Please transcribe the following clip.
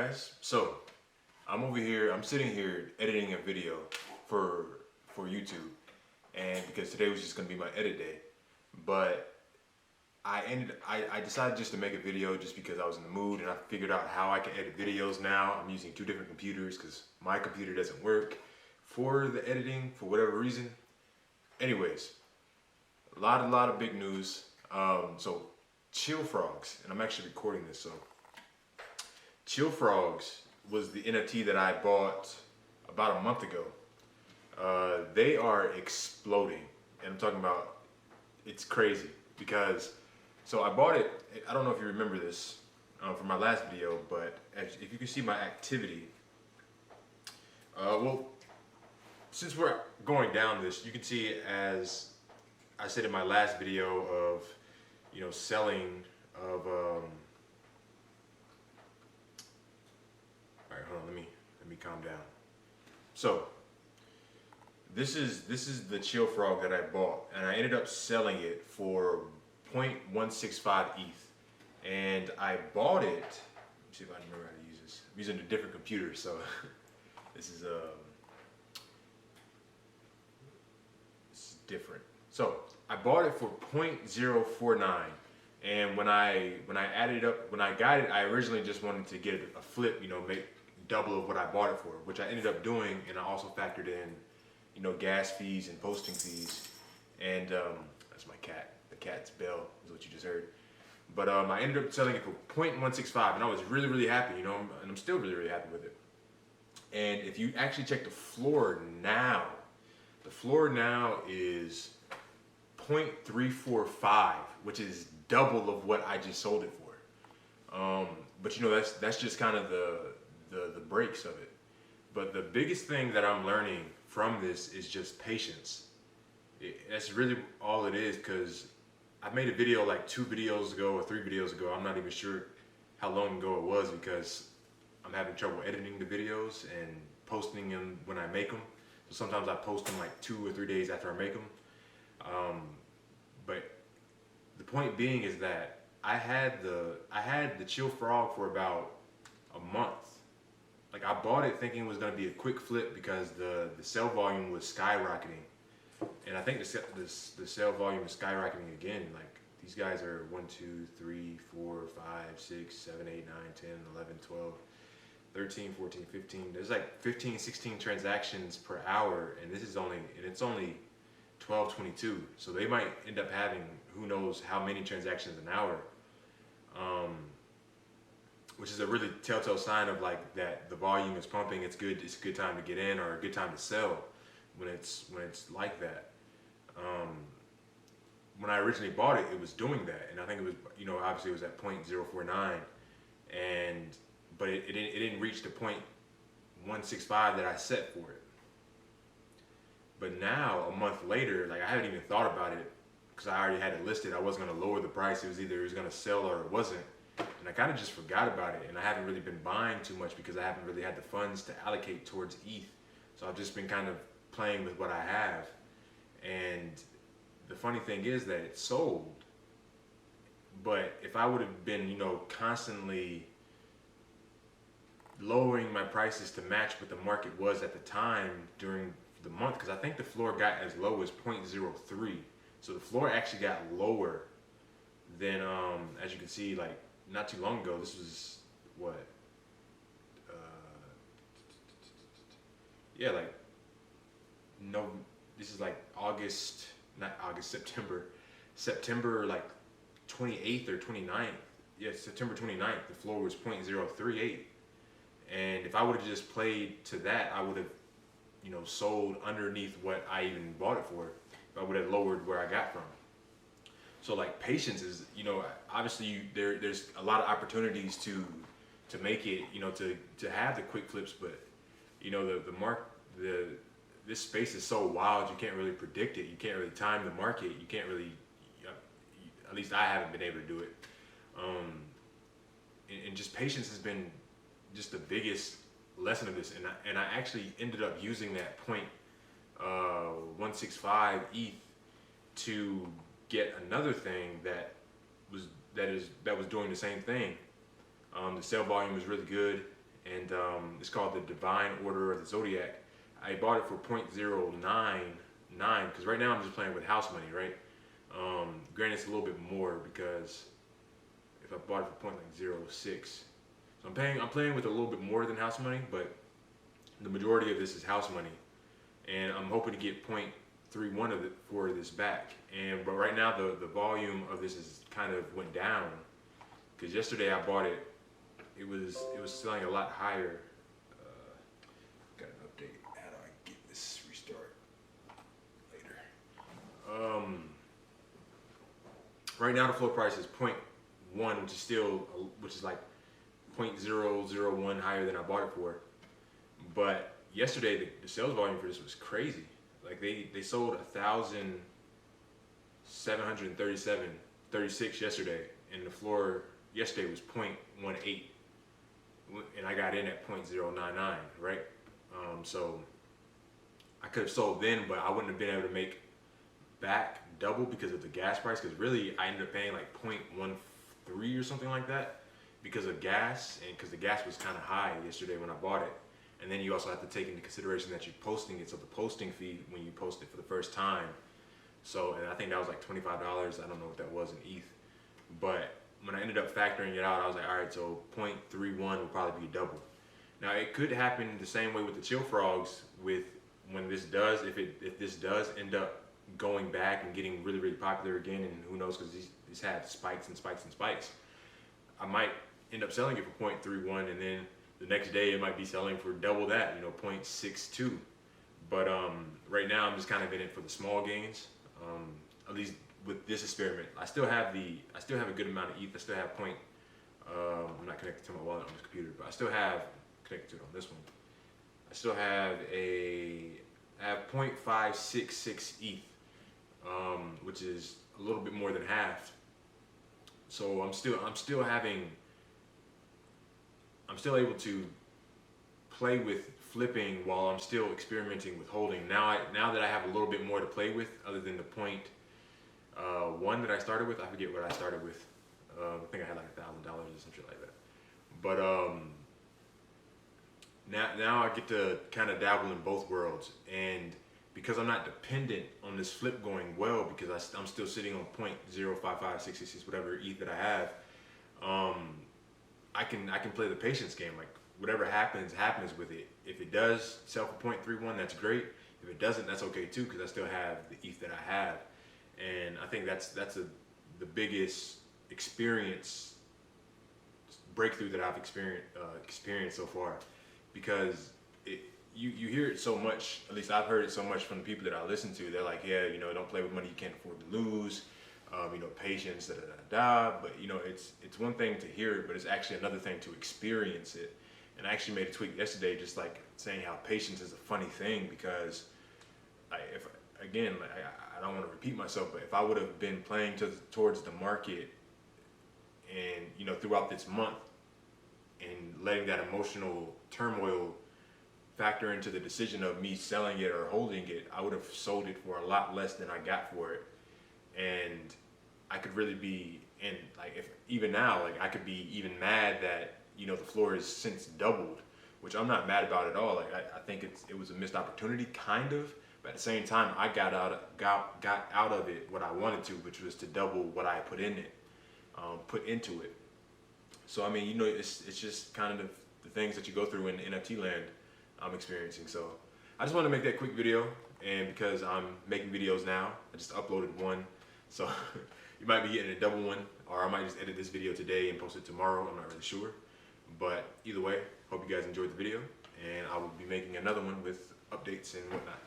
guys, so I'm sitting here editing a video for YouTube, and because today was just gonna be my edit day, but I decided just to make a video just because I was in the mood and I figured out how I can edit videos now. I'm using two different computers because my computer doesn't work for the editing for whatever reason. Anyways, a lot of big news. So Chill Frogs, and I'm actually recording this, so Chill Frogs was the NFT that I bought about a month ago. They are exploding, and I'm talking about, it's crazy because, so I bought it, I don't know if you remember this from my last video, but if you can see my activity, well, since we're going down this, you can see, as I said in my last video, of selling of all right, hold on, let me calm down. So this is the Chill Frog that I bought, and I ended up selling it for 0.165 ETH, and I bought it. Let me see if I remember how to use this. I'm using a different computer, so this is different. So I bought it for 0.049, and when I added it up, when I got it, I originally just wanted to get a flip, make double of what I bought it for, which I ended up doing, and I also factored in, gas fees and posting fees, and that's my cat. The cat's bell is what you just heard. But I ended up selling it for 0.165, and I was really happy, and I'm still really happy with it. And if you actually check the floor now is 0.345, which is double of what I just sold it for. But that's just kind of the breaks of it. But the biggest thing that I'm learning from this is just patience. That's really all it is, because I made a video like 2 videos ago or 3 videos ago. I'm not even sure how long ago it was, because I'm having trouble editing the videos and posting them when I make them. So sometimes I post them like 2 or 3 days after I make them. But the point being is that I had the Chill Frog for about a month. Like, I bought it thinking it was going to be a quick flip because the sale volume was skyrocketing, and I think the sale volume is skyrocketing again. Like, these guys are 1, 2, 3, 4, 5, 6, 7, 8, 9, 10, 11, 12, 13, 14, 15. There's like 15, 16 transactions per hour, and it's only 12:22. So they might end up having who knows how many transactions an hour. Which is a really telltale sign of like that the volume is pumping. It's good. It's a good time to get in, or a good time to sell when it's like that. When I originally bought it, it was doing that, and I think it was obviously it was at 0.049, but it didn't reach the 0.165 that I set for it. But now, a month later, like, I haven't even thought about it because I already had it listed. I wasn't going to lower the price. It was either it was going to sell or it wasn't. And I kind of just forgot about it, and I haven't really been buying too much because I haven't really had the funds to allocate towards ETH. So I've just been kind of playing with what I have. And the funny thing is that it sold. But if I would have been, constantly lowering my prices to match what the market was at the time during the month, because I think the floor got as low as 0.03. So the floor actually got lower than, as you can see, like, not too long ago. This was what? Yeah, like, no, this is like September like 28th or 29th. Yeah, September 29th, the floor was 0.038. And if I would have just played to that, I would have, sold underneath what I even bought it for. I would have lowered where I got from. So, like, patience is, obviously there's a lot of opportunities to make it, to have the quick flips, but this space is so wild, you can't really predict it. You can't really time the market. You can't really, at least I haven't been able to do it. And just patience has been just the biggest lesson of this. And I actually ended up using that 0.165 ETH to get another thing that was doing the same thing. The sale volume was really good, and it's called the Divine Order of the Zodiac. I bought it for 0.099 because right now I'm just playing with house money, right? Granted, it's a little bit more because if I bought it for 0.06, so I'm playing with a little bit more than house money, but the majority of this is house money, and I'm hoping to get 0.31 of it for this back. But right now the volume of this is kind of went down because yesterday I bought it. It was selling a lot higher. Got an update. How do I get this restart later? Right now the floor price is 0.1, which is like 0.001 higher than I bought it for. But yesterday the sales volume for this was crazy. Like they sold 1,736 yesterday, and the floor yesterday was 0.18, and I got in at 0.099, right? So I could have sold then, but I wouldn't have been able to make back double because of the gas price. Because really, I ended up paying like 0.13 or something like that because of gas, and because the gas was kind of high yesterday when I bought it. And then you also have to take into consideration that you're posting it, so the posting fee when you post it for the first time. So, and I think that was like $25. I don't know what that was in ETH, but when I ended up factoring it out, I was like, all right, so 0.31 will probably be double. Now it could happen the same way with the chill frogs with when this does, if this does end up going back and getting really, really popular again, and who knows, because these have spikes and spikes and spikes. I might end up selling it for 0.31, and then the next day it might be selling for double that, 0.62. But right now I'm just kind of in it for the small gains. At least with this experiment, I still have a good amount of ETH. I still have I'm not connected to my wallet on this computer, but I still have connected to it on this one. I still have I have 0.566 ETH, which is a little bit more than half. So I'm still able to play with flipping while I'm still experimenting with holding. Now that I have a little bit more to play with, other than the 0.1 that I started with. I forget what I started with. I think I had like $1,000 or something like that. But now I get to kind of dabble in both worlds, and because I'm not dependent on this flip going well, because I'm still sitting on 0.05566 whatever ETH that I have. I can play the patience game. Like whatever happens with it. If it does sell for 0.31, that's great. If it doesn't, that's okay too, because I still have the ETH that I have. And I think that's the biggest experience breakthrough that I've experienced so far, because you hear it so much. At least I've heard it so much from the people that I listen to. They're like, yeah, don't play with money you can't afford to lose. Patience, da da da da. But it's one thing to hear it, but it's actually another thing to experience it. And I actually made a tweet yesterday, just like saying how patience is a funny thing, because I don't want to repeat myself, but if I would have been playing towards the market, and throughout this month, and letting that emotional turmoil factor into the decision of me selling it or holding it, I would have sold it for a lot less than I got for it. And I could really be in, like, if even now, like I could be even mad that the floor has since doubled, which I'm not mad about at all. Like I think it was a missed opportunity, kind of, but at the same time I got out of it what I wanted to, which was to double what I put into it. So I mean, it's just kind of the things that you go through in NFT land I'm experiencing. So I just wanted to make that quick video, and because I'm making videos now, I just uploaded one. So you might be getting a double one, or I might just edit this video today and post it tomorrow. I'm not really sure. But either way, hope you guys enjoyed the video, and I will be making another one with updates and whatnot.